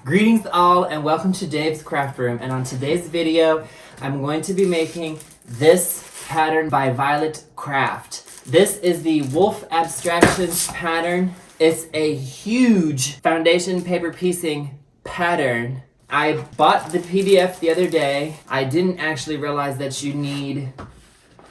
Greetings all and welcome to Dave's Craft Room, and on today's video I'm going to be making this pattern by Violet Craft. This is the Wolf Abstractions pattern. It's a huge foundation paper piecing pattern. I bought the PDF the other day. I didn't actually realize that you need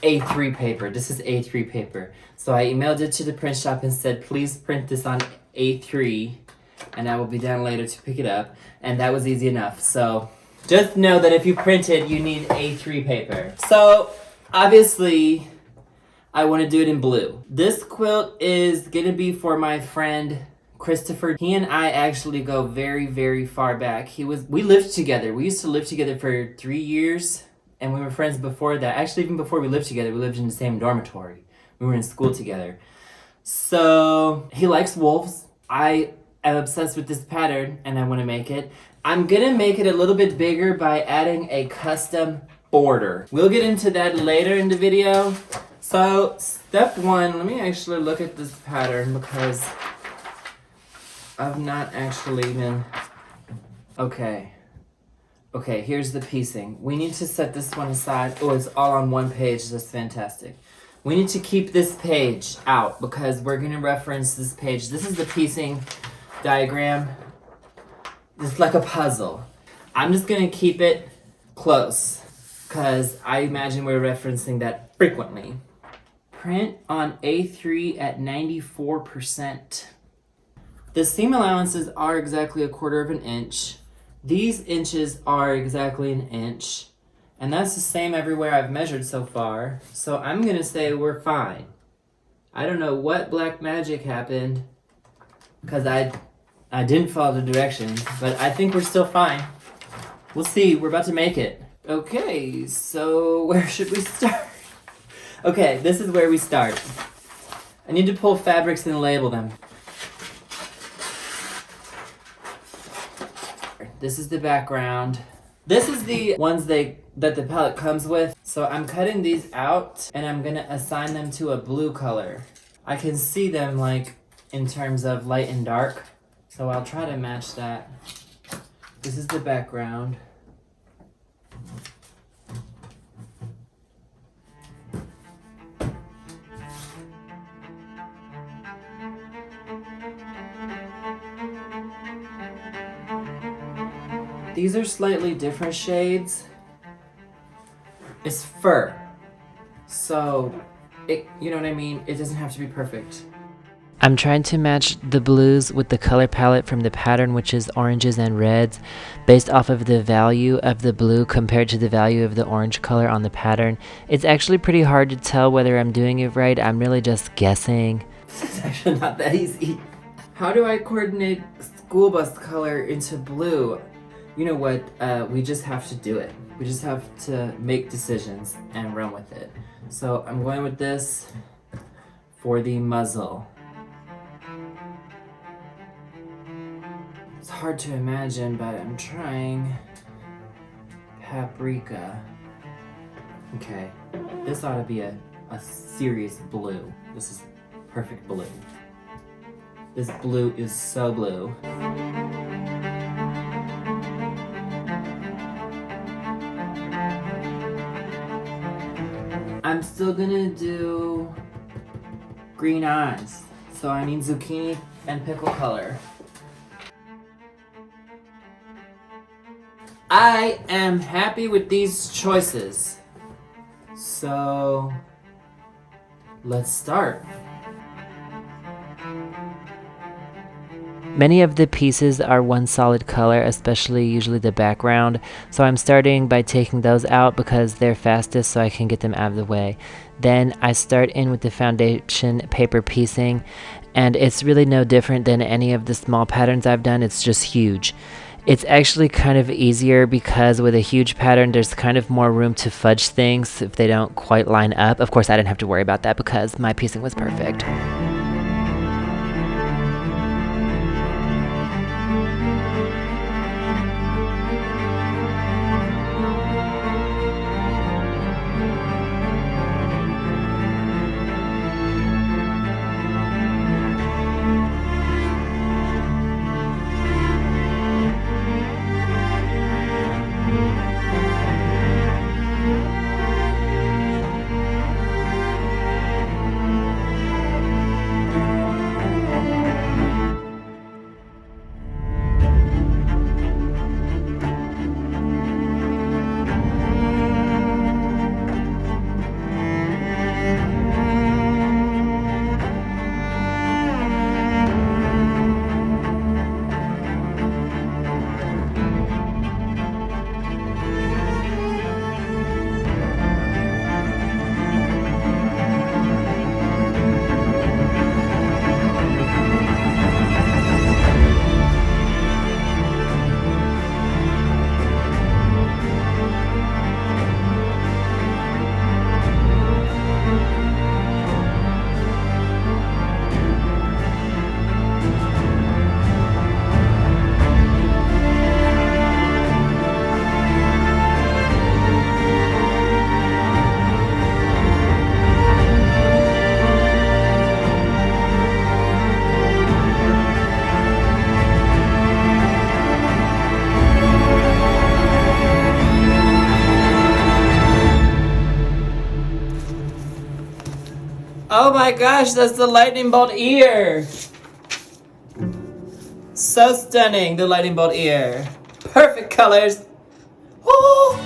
A3 paper. This is A3 paper. So I emailed it to the print shop and said, please print this on A3 and I will be down later to pick it up. And that was easy enough. So just know that if you print it, you need A3 paper. So obviously I want to do it in blue. This quilt is gonna be for my friend Christopher. He and I actually go very, very far back. We lived together. We used to live together for 3 years, and we were friends before that. Actually, even before we lived together, we lived in the same dormitory. We were in school together. So he likes wolves. I am obsessed with this pattern and I want to make it. I'm gonna make it a little bit bigger by adding a custom border. We'll get into that later in the video. So step one, let me actually look at this pattern because I've not actually even... Okay, here's the piecing. We need to set this one aside. Oh, it's all on one page. That's fantastic. We need to keep this page out because we're going to reference this page. This is the piecing diagram. It's like a puzzle. I'm just going to keep it close because I imagine we're referencing that frequently. Print on A3 at 94%. The seam allowances are exactly 1/4 of an inch. These inches are exactly an inch. And that's the same everywhere I've measured so far. So I'm gonna say we're fine. I don't know what black magic happened because I didn't follow the directions, but I think we're still fine. We'll see, we're about to make it. Okay, so where should we start? Okay, this is where we start. I need to pull fabrics and label them. This is the background. This is the ones that the palette comes with. So I'm cutting these out and I'm gonna assign them to a blue color. I can see them like in terms of light and dark. So I'll try to match that. This is the background. These are slightly different shades. It's fur. So, you know what I mean? It doesn't have to be perfect. I'm trying to match the blues with the color palette from the pattern, which is oranges and reds, based off of the value of the blue compared to the value of the orange color on the pattern. It's actually pretty hard to tell whether I'm doing it right. I'm really just guessing. It's actually not that easy. How do I coordinate school bus color into blue? You know what, we just have to do it. We just have to make decisions and run with it. So I'm going with this for the muzzle. It's hard to imagine, but I'm trying. Paprika. Okay, this ought to be a serious blue. This is perfect blue. This blue is so blue. I'm still gonna do green eyes. So I need zucchini and pickle color. I am happy with these choices. So let's start. Many of the pieces are one solid color, especially usually the background, so I'm starting by taking those out because they're fastest so I can get them out of the way. Then I start in with the foundation paper piecing, and it's really no different than any of the small patterns I've done. It's just huge. It's actually kind of easier because with a huge pattern there's kind of more room to fudge things if they don't quite line up. Of course I didn't have to worry about that because my piecing was perfect. my gosh, that's the lightning bolt ear. So stunning, the lightning bolt ear. Perfect colors. Woo!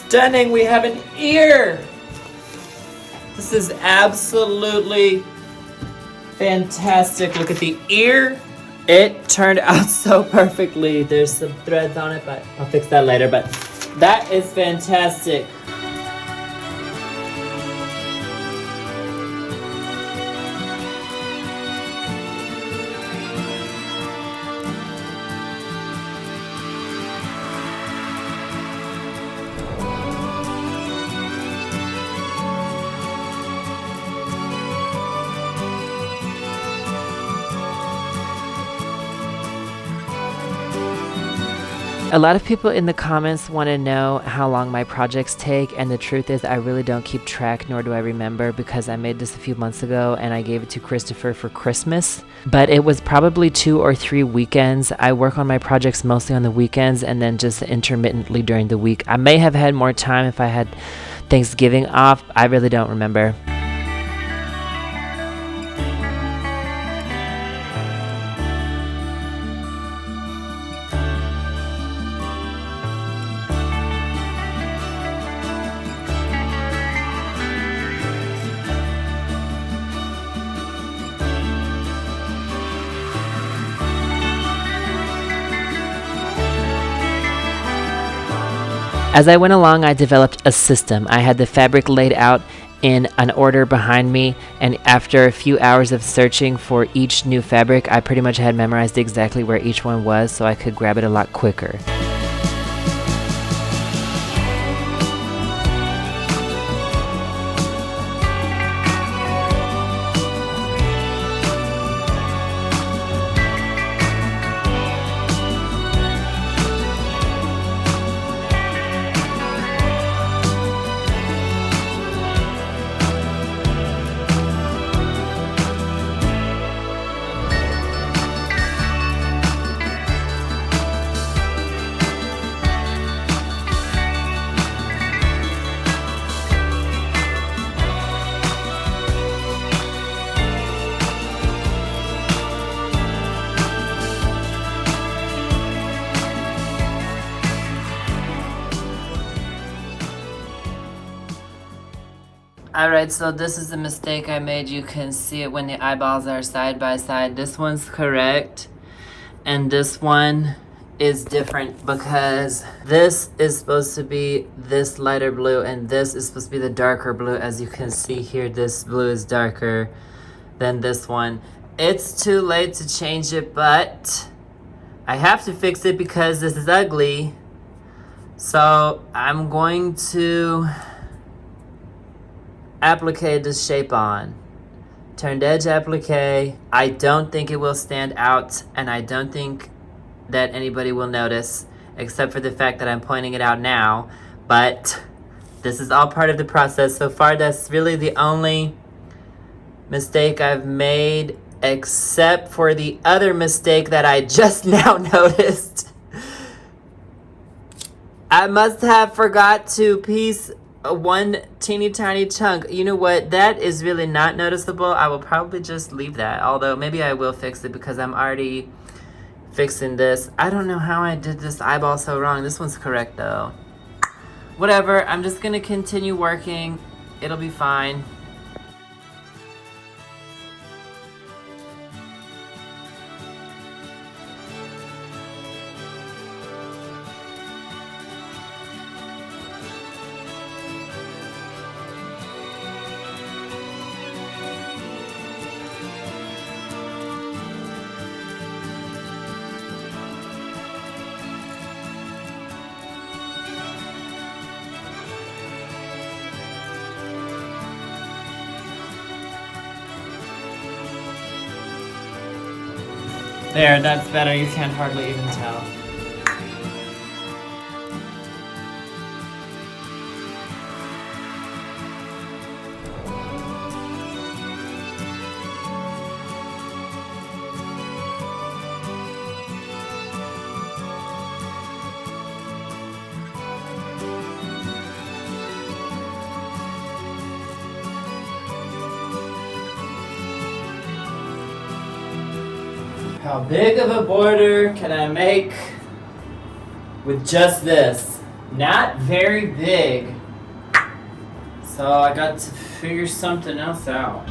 Stunning, we have an ear. This is absolutely fantastic. Look at the ear. It turned out so perfectly. There's some threads on it, but I'll fix that later. But that is fantastic. A lot of people in the comments want to know how long my projects take, and the truth is I really don't keep track, nor do I remember, because I made this a few months ago and I gave it to Christopher for Christmas. But it was probably 2 or 3 weekends. I work on my projects mostly on the weekends and then just intermittently during the week. I may have had more time if I had Thanksgiving off. I really don't remember. As I went along, I developed a system. I had the fabric laid out in an order behind me, and after a few hours of searching for each new fabric, I pretty much had memorized exactly where each one was, so I could grab it a lot quicker. Alright, so this is the mistake I made. You can see it when the eyeballs are side by side. This one's correct, and this one is different because this is supposed to be this lighter blue and this is supposed to be the darker blue. As you can see here, this blue is darker than this one. It's too late to change it, but I have to fix it because this is ugly. So I'm going to applique this shape on. Turned edge applique. I don't think it will stand out, and I don't think that anybody will notice, except for the fact that I'm pointing it out now. But this is all part of the process. So far, that's really the only mistake I've made, except for the other mistake that I just now noticed. I must have forgot to piece one teeny tiny chunk. You know what? That is really not noticeable. I will probably just leave that. Although maybe I will fix it because I'm already fixing this. I don't know how I did this eyeball so wrong. This one's correct though. Whatever. I'm just gonna continue working. It'll be fine. There, that's better. You can't hardly even tell. How big of a border can I make with just this? Not very big. So I got to figure something else out.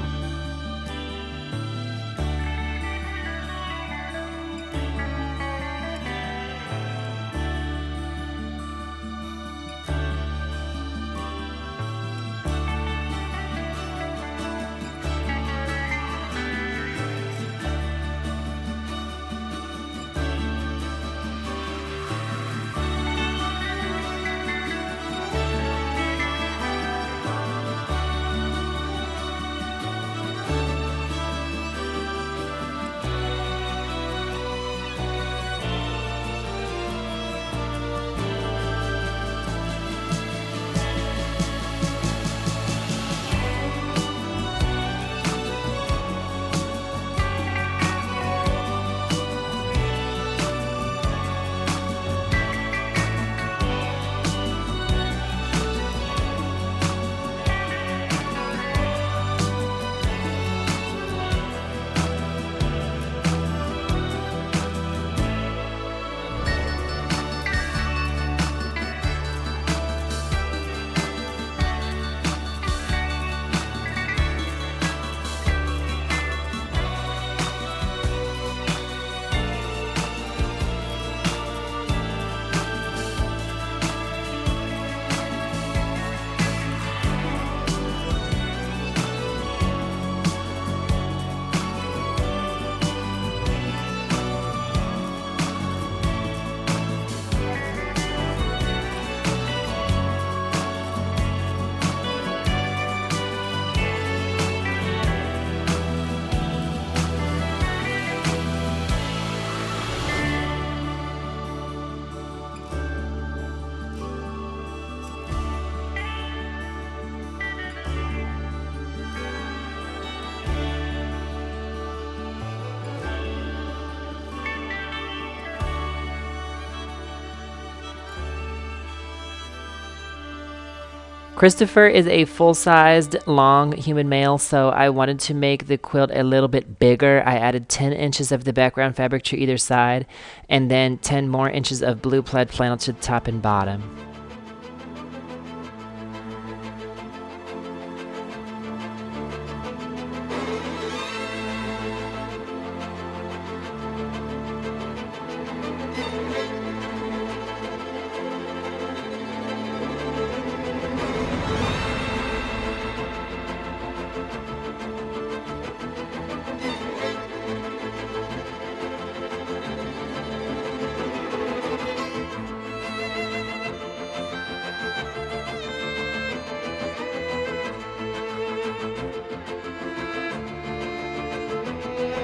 Christopher is a full-sized, long human male, so I wanted to make the quilt a little bit bigger. I added 10 inches of the background fabric to either side, and then 10 more inches of blue plaid flannel to the top and bottom.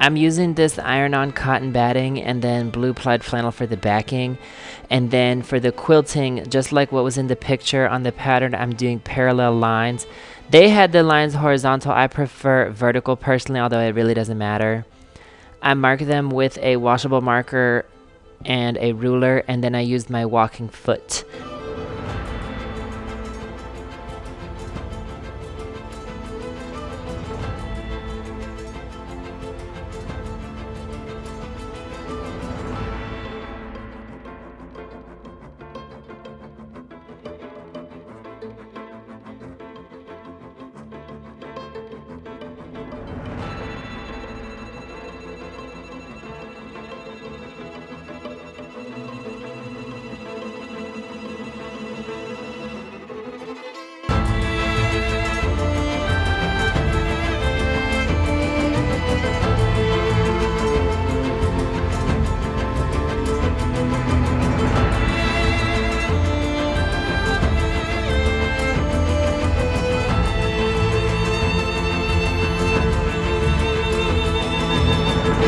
I'm using this iron-on cotton batting and then blue plaid flannel for the backing. And then for the quilting, just like what was in the picture on the pattern, I'm doing parallel lines. They had the lines horizontal. I prefer vertical personally, although it really doesn't matter. I mark them with a washable marker and a ruler, and then I used my walking foot.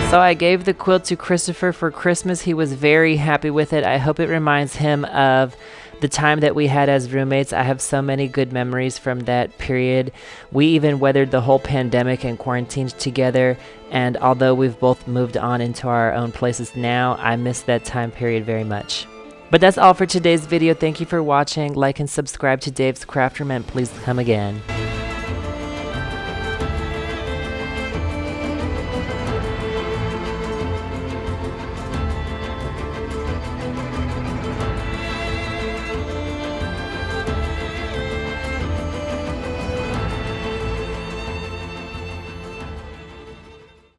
So I gave the quilt to Christopher for Christmas. He was very happy with it. I hope it reminds him of the time that we had as roommates. I have so many good memories from that period. We even weathered the whole pandemic and quarantined together. And although we've both moved on into our own places now, I miss that time period very much. But that's all for today's video. Thank you for watching. Like and subscribe to Dave's Craft Room, and please come again.